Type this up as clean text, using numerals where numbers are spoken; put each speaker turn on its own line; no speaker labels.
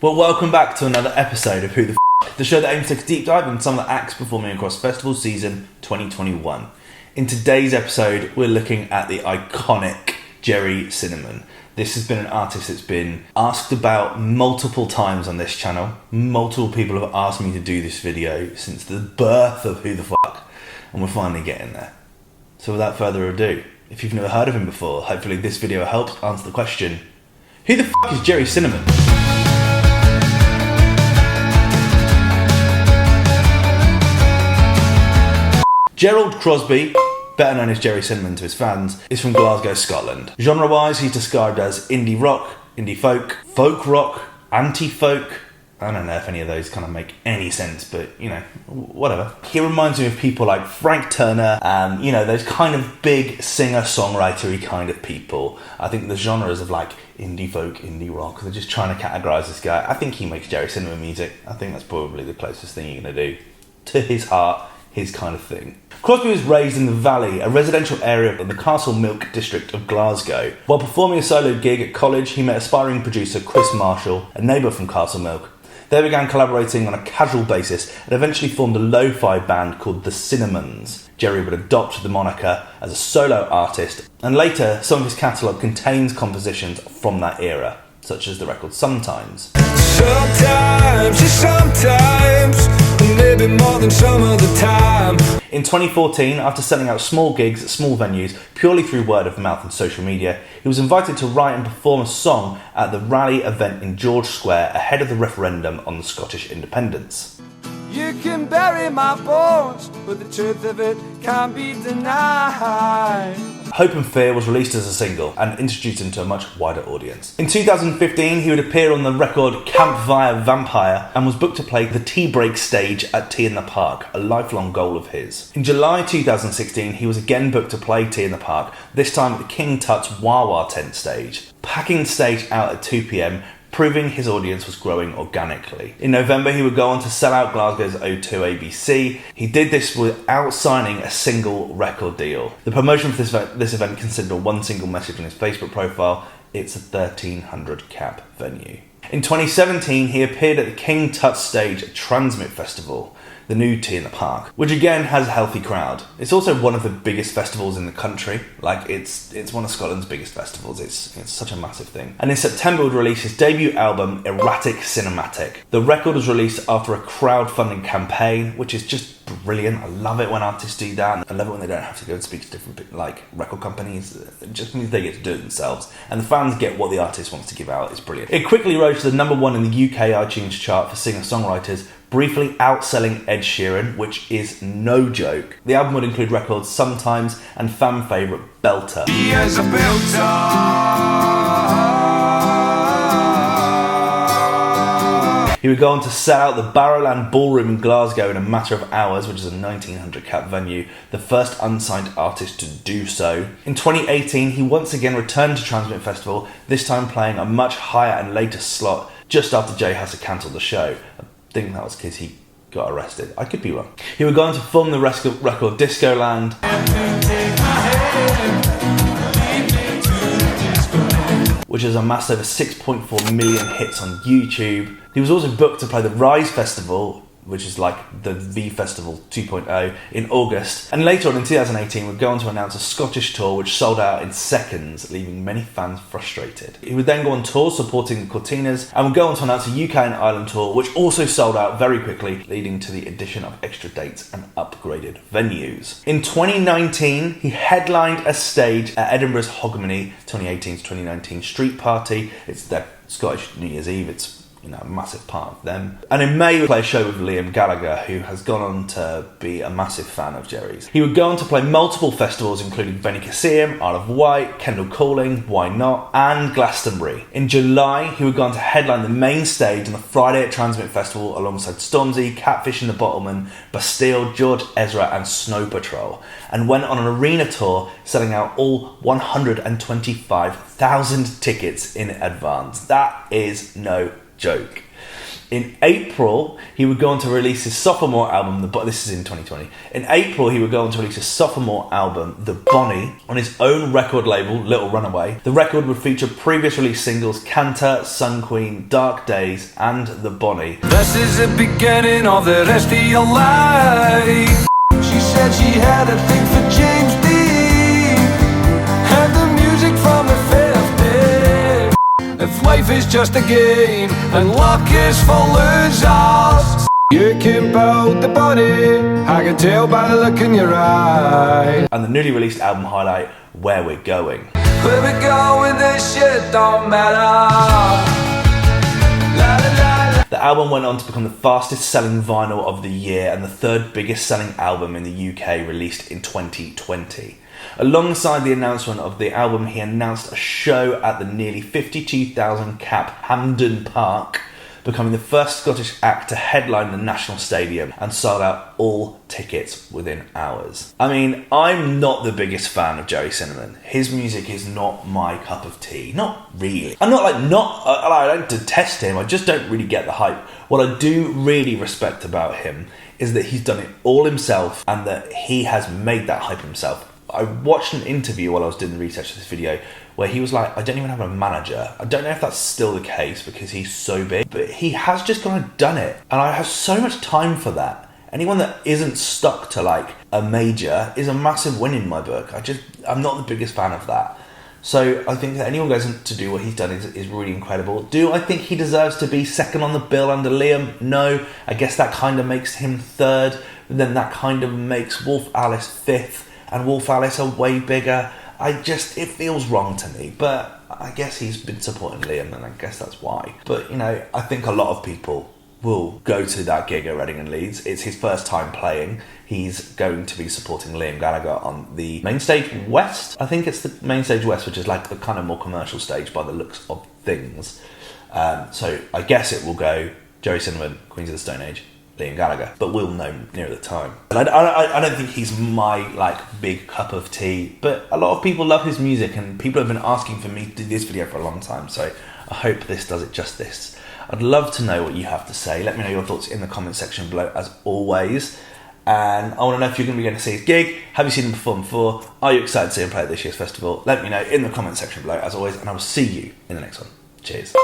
Well, welcome back to another episode of Who the F***, the show that aims to take a deep dive into some of the acts performing across festival season 2021. In today's episode, we're looking at the iconic Gerry Cinnamon. This has been an artist that's been asked about multiple times on this channel. Multiple people have asked me to do this video since the birth of Who the F***, and we're finally getting there. So without further ado, if you've never heard of him before, hopefully this video helps answer the question, who the f*** is Gerry Cinnamon? Gerald Crosby, better known as Gerry Cinnamon to his fans, is from Glasgow, Scotland. Genre-wise, he's described as indie rock, indie folk, folk rock, anti-folk. I don't know if any of those kind of make any sense, but, you know, whatever. He reminds me of people like Frank Turner and, you know, those kind of big singer-songwriter-y kind of people. I think the genres of, like, indie folk, indie rock, they're just trying to categorise this guy. I think he makes Gerry Cinnamon music. I think that's probably the closest thing you're going to do to his heart, his kind of thing. Crosby was raised in the Valley, a residential area in the Castle Milk district of Glasgow. While performing a solo gig at college, he met aspiring producer Chris Marshall, a neighbour from Castle Milk. They began collaborating on a casual basis and eventually formed a lo-fi band called the Cinnamons. Gerry would adopt the moniker as a solo artist, and later some of his catalogue contains compositions from that era, such as the record Sometimes. Sometimes, maybe more than some of the time. In 2014, after selling out small gigs at small venues purely through word of mouth and social media, he was invited to write and perform a song at the rally event in George Square ahead of the referendum on the Scottish independence. You can bury my bones, but the truth of it can't be denied. Hope and Fear was released as a single and introduced him to a much wider audience. In 2015, he would appear on the record Campfire Vampire and was booked to play the Tea Break stage at Tea in the Park, a lifelong goal of his. In July 2016, he was again booked to play Tea in the Park, this time at the King Tut's Wawa tent stage, packing the stage out at 2 p.m, proving his audience was growing organically. In November, he would go on to sell out Glasgow's O2 ABC. He did this without signing a single record deal. The promotion for this event consisted of one single message on his Facebook profile: it's a 1,300 cap venue. In 2017, he appeared at the King Tut stage at Transmit Festival, the new Tea in the Park, which again has a healthy crowd. It's also one of the biggest festivals in the country. Like, it's one of Scotland's biggest festivals. It's such a massive thing. And in September, would release his debut album, Erratic Cinematic. The record was released after a crowdfunding campaign, which is just brilliant. I love it when artists do that. I love it when they don't have to go and speak to different, like, record companies. It just means they get to do it themselves. And the fans get what the artist wants to give out. It's brilliant. It quickly rose to the #1 in the UK iTunes chart for singer-songwriters, briefly outselling Ed Sheeran, which is no joke. The album would include records Sometimes and fan favourite Belter. He is a belter. He would go on to sell out the Barrowland Ballroom in Glasgow in a matter of hours, which is a 1,900 cap venue, the first unsigned artist to do so. In 2018, he once again returned to Transmit Festival, this time playing a much higher and later slot just after Jay Huss had cancelled the show. I think that was because he got arrested. I could be wrong. He would go on to form the record Discoland, which has amassed over 6.4 million hits on YouTube. He was also booked to play the Rise Festival, which is like the V Festival 2.0, in August. And later on in 2018, would go on to announce a Scottish tour which sold out in seconds, leaving many fans frustrated. He would then go on tour supporting the Cortinas and would go on to announce a UK and Ireland tour, which also sold out very quickly, leading to the addition of extra dates and upgraded venues. In 2019, he headlined a stage at Edinburgh's Hogmanay 2018 to 2019 Street Party. It's their Scottish New Year's Eve. It's, you know, a massive part of them. And in May, he would play a show with Liam Gallagher, who has gone on to be a massive fan of Gerry's. He would go on to play multiple festivals, including Benicassim, Isle of Wight, Kendal Calling, Why Not, and Glastonbury. In July, he would go on to headline the main stage on the Friday at Transmit Festival alongside Stormzy, Catfish and the Bottlemen, Bastille, George Ezra, and Snow Patrol, and went on an arena tour, selling out all 125,000 tickets in advance. That is no joke. In April, he would go on to release his sophomore album, this is in 2020. In April, he would go on to release his sophomore album, The Bonnie, on his own record label, Little Runaway. The record would feature previous release singles Canter, Sun Queen, Dark Days, and The Bonnie.
This is the beginning of the rest of your life. She said she had a thing for James Dean and the music from the 50s. If life is just a game and luck is for losers, you can build the body, I can tell by the look in your eye.
And the newly released album highlight, Where We're Going.
Where we go with this shit don't matter. La, la, la, la.
The album went on to become the fastest selling vinyl of the year and the third biggest selling album in the UK, released in 2020. Alongside the announcement of the album, he announced a show at the nearly 52,000 cap Hampden Park, becoming the first Scottish act to headline the National Stadium, and sold out all tickets within hours. I mean, I'm not the biggest fan of Gerry Cinnamon. His music is not my cup of tea. Not really. I don't detest him, I just don't really get the hype. What I do really respect about him is that he's done it all himself and that he has made that hype himself. I watched an interview while I was doing the research for this video where he was like, I don't even have a manager. I don't know if that's still the case because he's so big, but he has just kind of done it. And I have so much time for that. Anyone that isn't stuck to like a major is a massive win in my book. I'm not the biggest fan of that. So I think that anyone goes in to do what he's done is really incredible. Do I think he deserves to be second on the bill under Liam? No. I guess that kind of makes him third. But then that kind of makes Wolf Alice fifth. And Wolf Alice are way bigger. It feels wrong to me, but I guess he's been supporting Liam and I guess that's why. But, I think a lot of people will go to that gig at Reading and Leeds. It's his first time playing. He's going to be supporting Liam Gallagher on the Main Stage West. I think it's the Main Stage West, which is like the kind of more commercial stage by the looks of things. So I guess it will go Gerry Cinnamon, Queens of the Stone Age, Liam Gallagher, but we'll know near the time. And I don't think he's my big cup of tea, but a lot of people love his music and people have been asking for me to do this video for a long time, so I hope this does it justice. I'd love to know what you have to say. Let me know your thoughts in the comment section below as always. And I want to know if you're going to be going to see his gig. Have you seen him perform before? Are you excited to see him play at this year's festival? Let me know in the comment section below as always, and I will see you in the next one. Cheers.